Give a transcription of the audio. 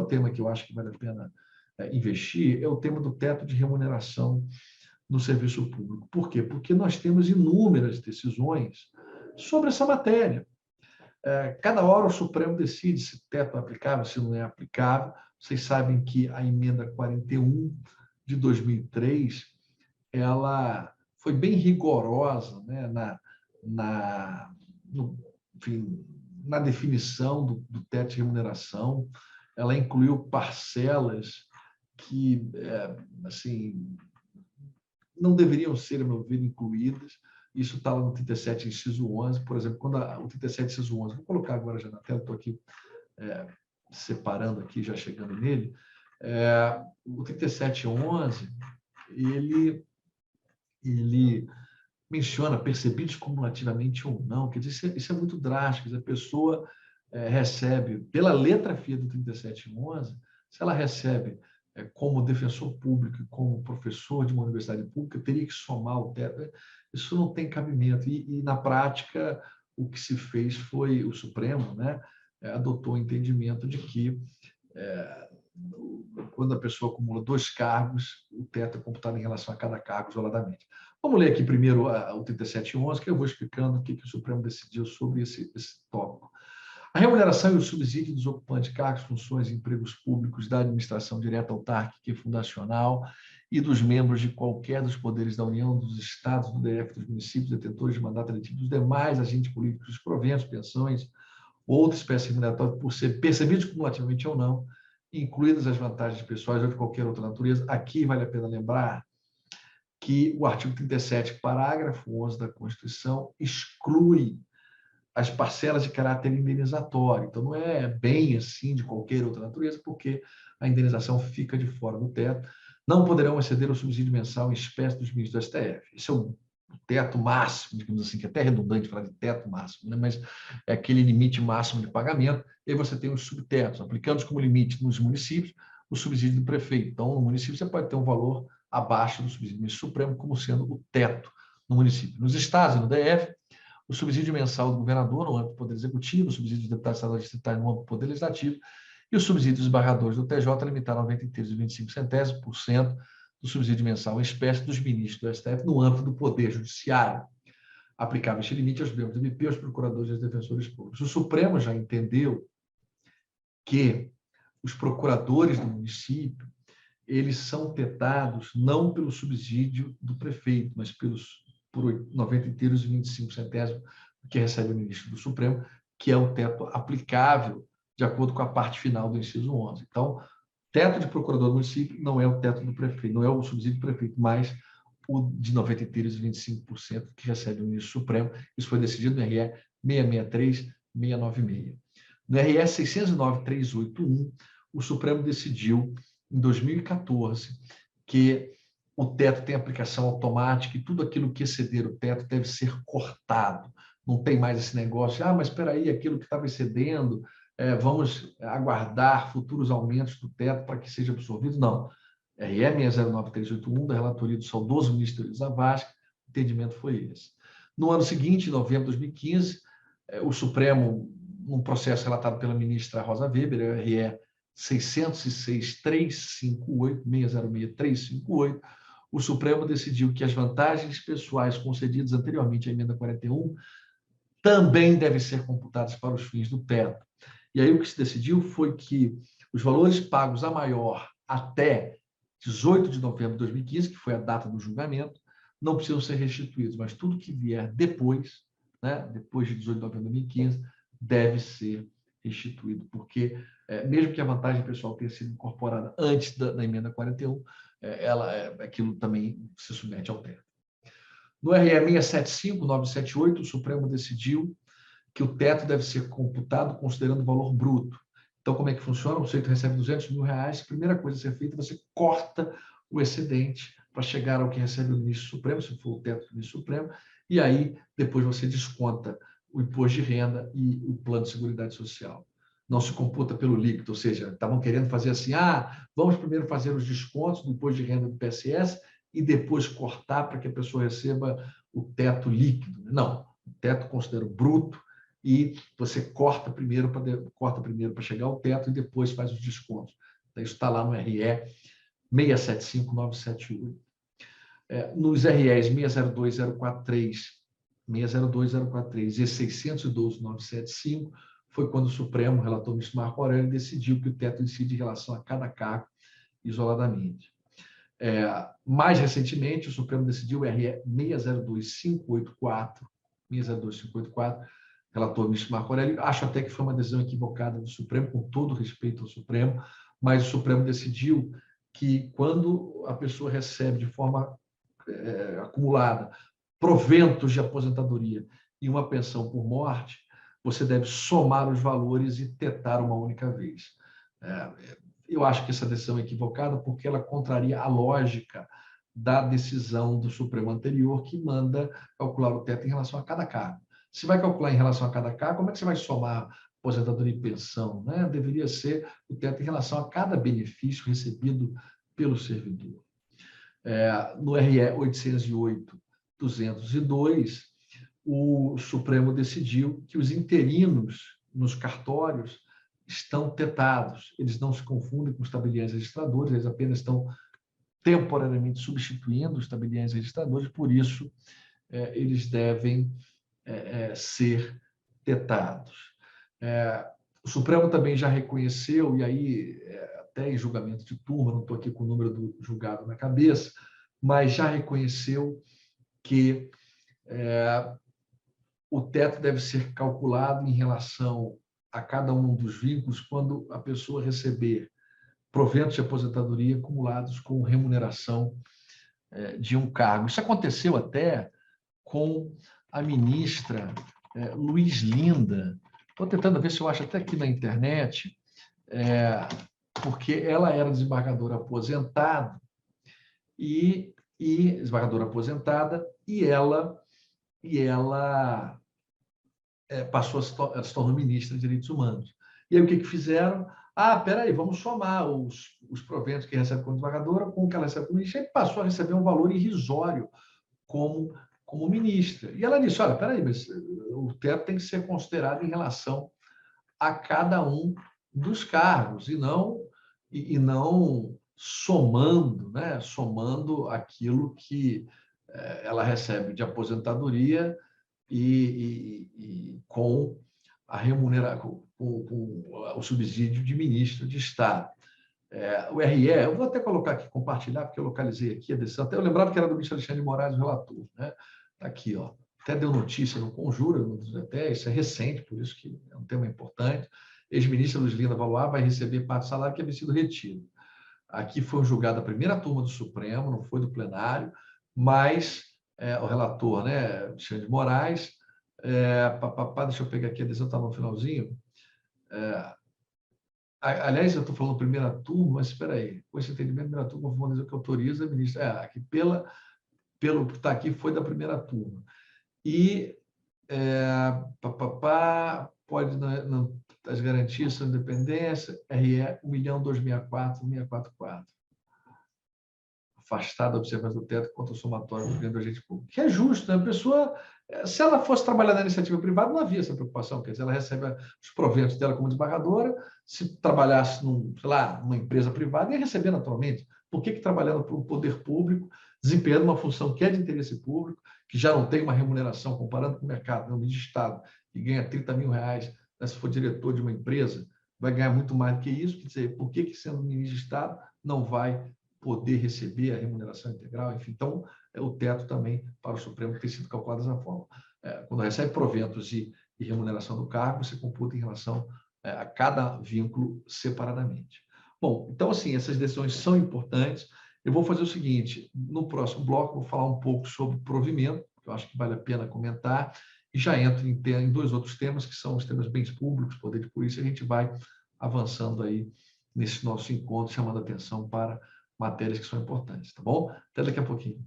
tema que eu acho que vale a pena investir é o tema do teto de remuneração no serviço público. Por quê? Porque nós temos inúmeras decisões sobre essa matéria. Cada hora o Supremo decide se o teto é aplicável, se não é aplicável. Vocês sabem que a emenda 41 de 2003, ela foi bem rigorosa, né, enfim, na definição do teto de remuneração. Ela incluiu parcelas que, assim, não deveriam ser, a meu ver, incluídas. Isso está lá no 37, inciso 11. Por exemplo, quando o 37, inciso 11, vou colocar agora já na tela, estou aqui separando aqui, já chegando nele. O 37, 11, ele menciona percebidos cumulativamente ou não. Quer dizer, isso é muito drástico. A pessoa recebe, pela letra fia do 37, 11, se ela recebe como defensor público e como professor de uma universidade pública, teria que somar o teto. Isso não tem cabimento. E na prática, o que se fez foi o Supremo, né, adotou o entendimento de que quando a pessoa acumula 2 cargos, o teto é computado em relação a cada cargo isoladamente. Vamos ler aqui primeiro o 37.11, que eu vou explicando o que o Supremo decidiu sobre esse tópico. A remuneração e o subsídio dos ocupantes de cargos, funções e empregos públicos da administração direta, autárquica e fundacional e dos membros de qualquer dos poderes da União, dos estados, do DF, dos municípios, detentores de mandato eletivo, dos demais agentes políticos, os proventos, pensões, outra espécie remuneratória, por ser percebidos cumulativamente ou não, incluídas as vantagens pessoais ou de qualquer outra natureza. Aqui vale a pena lembrar que o artigo 37, parágrafo 11 da Constituição, exclui as parcelas de caráter indenizatório. Então, não é bem assim de qualquer outra natureza, porque a indenização fica de fora do teto. Não poderão exceder o subsídio mensal em espécie dos ministros do STF. Esse é o teto máximo, digamos assim, que é até redundante falar de teto máximo, né? Mas é aquele limite máximo de pagamento. E aí você tem os subtetos, aplicando como limite nos municípios o subsídio do prefeito. Então, no município, você pode ter um valor abaixo do subsídio do ministro supremo, como sendo o teto no município. Nos estados e no DF, o subsídio mensal do governador no âmbito do Poder Executivo, o subsídio do deputado estadual distrital no âmbito do Poder Legislativo e o subsídio dos embargadores do TJ limitaram a 93,25% do subsídio mensal em espécie dos ministros do STF no âmbito do Poder Judiciário. Aplicava este limite aos membros do MP, aos procuradores e aos defensores públicos. O Supremo já entendeu que os procuradores do município eles são tetados não pelo subsídio do prefeito, mas por 93,25% que recebe o ministro do Supremo, que é o teto aplicável de acordo com a parte final do inciso 11. Então, teto de procurador do município não é o teto do prefeito, não é o subsídio do prefeito, mas o de 93,25% que recebe o ministro Supremo. Isso foi decidido no RE 663-696. No RE 609-381, o Supremo decidiu, em 2014, que o teto tem aplicação automática e tudo aquilo que exceder o teto deve ser cortado. Não tem mais esse negócio de, mas espera aí, aquilo que estava excedendo, vamos aguardar futuros aumentos do teto para que seja absorvido. Não. RE 609-381, da relatoria do saudoso ministro Elis Zavascki, o entendimento foi esse. No ano seguinte, em novembro de 2015, o Supremo, num processo relatado pela ministra Rosa Weber, RE 606-358, o Supremo decidiu que as vantagens pessoais concedidas anteriormente à emenda 41 também devem ser computadas para os fins do teto. E aí o que se decidiu foi que os valores pagos a maior até 18 de novembro de 2015, que foi a data do julgamento, não precisam ser restituídos, mas tudo que vier depois, né, depois de 18 de novembro de 2015, deve ser restituído, porque mesmo que a vantagem pessoal tenha sido incorporada antes da emenda 41, aquilo também se submete ao teto. No RE 675-978, o Supremo decidiu que o teto deve ser computado considerando o valor bruto. Então, como é que funciona? O sujeito recebe R$200 mil, a primeira coisa a ser feita, você corta o excedente para chegar ao que recebe o ministro Supremo, se for o teto do ministro Supremo, e aí depois você desconta o imposto de renda e o plano de seguridade social. Não se computa pelo líquido, ou seja, estavam querendo fazer assim, vamos primeiro fazer os descontos do imposto de renda do PSS e depois cortar para que a pessoa receba o teto líquido. Não, o teto considera o bruto e você corta primeiro para chegar ao teto e depois faz os descontos. Então, isso está lá no RE 675978. Nos REs 602043, 602043 e 602975, foi quando o Supremo, o relator ministro Marco Aurélio, decidiu que o teto incide em relação a cada cargo isoladamente. Mais recentemente, o Supremo decidiu o RE 602584, 602584, relator ministro Marco Aurélio. Acho até que foi uma decisão equivocada do Supremo, com todo respeito ao Supremo, mas o Supremo decidiu que quando a pessoa recebe de forma acumulada proventos de aposentadoria e uma pensão por morte, você deve somar os valores e tetar uma única vez. Eu acho que essa decisão é equivocada porque ela contraria a lógica da decisão do Supremo anterior, que manda calcular o teto em relação a cada cargo. Se vai calcular em relação a cada cargo, como é que você vai somar aposentadoria e pensão? Né? Deveria ser o teto em relação a cada benefício recebido pelo servidor. No RE 808-202, o Supremo decidiu que os interinos nos cartórios estão tetados, eles não se confundem com os tabeliães registradores, eles apenas estão temporariamente substituindo os tabeliães registradores, por isso eles devem ser tetados. O Supremo também já reconheceu, e aí até em julgamento de turma, não estou aqui com o número do julgado na cabeça, mas já reconheceu que o teto deve ser calculado em relação a cada um dos vínculos quando a pessoa receber proventos de aposentadoria acumulados com remuneração de um cargo. Isso aconteceu até com a ministra Luiz Linda. Estou tentando ver se eu acho até aqui na internet, porque ela era desembargadora aposentada e ela ela se tornou ministra de Direitos Humanos. E aí o que fizeram? Peraí, vamos somar os proventos que recebe como desembargadora com o que ela recebe como ministra. E passou a receber um valor irrisório como ministra. E ela disse, olha, peraí, mas o teto tem que ser considerado em relação a cada um dos cargos e não somando, né? Somando aquilo que ela recebe de aposentadoria e com a remuneração, com o subsídio de ministro de Estado. O RE, eu vou até colocar aqui, compartilhar, porque eu localizei aqui a decisão. Até eu lembrava que era do ministro Alexandre de Moraes, o relator. Né? Tá aqui, ó. Até deu notícia no Conjura, até isso é recente, por isso que é um tema importante. Ex-ministra Luiz Linda Valois vai receber parte do salário que havia sido retido. Aqui foi julgada a primeira turma do Supremo, não foi do plenário, mas o relator, né, Alexandre de Moraes, deixa eu pegar aqui, a decisão está no finalzinho. Aliás, eu estou falando primeira turma, mas espera aí, com esse entendimento, primeira turma, vou dizer que autoriza a ministra. Aqui, pelo que está aqui, foi da primeira turma. E pode, as garantias são independência, RE 1.264.644. Afastada da observância do teto contra o somatório do ganho do agente público. Que é justo, né? A pessoa, se ela fosse trabalhar na iniciativa privada, não havia essa preocupação. Quer dizer, ela recebe os proventos dela como desembargadora, se trabalhasse numa empresa privada, ia receber naturalmente. Por que trabalhando para o poder público, desempenhando uma função que é de interesse público, que já não tem uma remuneração, comparando com o mercado, no de Estado, que ganha R$30 mil, né, se for diretor de uma empresa, vai ganhar muito mais do que isso. Quer dizer, por que sendo ministro de Estado, não vai poder receber a remuneração integral? Enfim, então, o teto também para o Supremo tem sido calculado dessa forma. Quando recebe proventos e remuneração do cargo, você computa em relação a cada vínculo separadamente. Bom, então, assim, essas decisões são importantes. Eu vou fazer o seguinte, no próximo bloco, vou falar um pouco sobre provimento, que eu acho que vale a pena comentar, e já entro em dois outros temas, que são os temas bens públicos, poder de polícia, e a gente vai avançando aí nesse nosso encontro, chamando a atenção para matérias que são importantes, tá bom? Até daqui a pouquinho.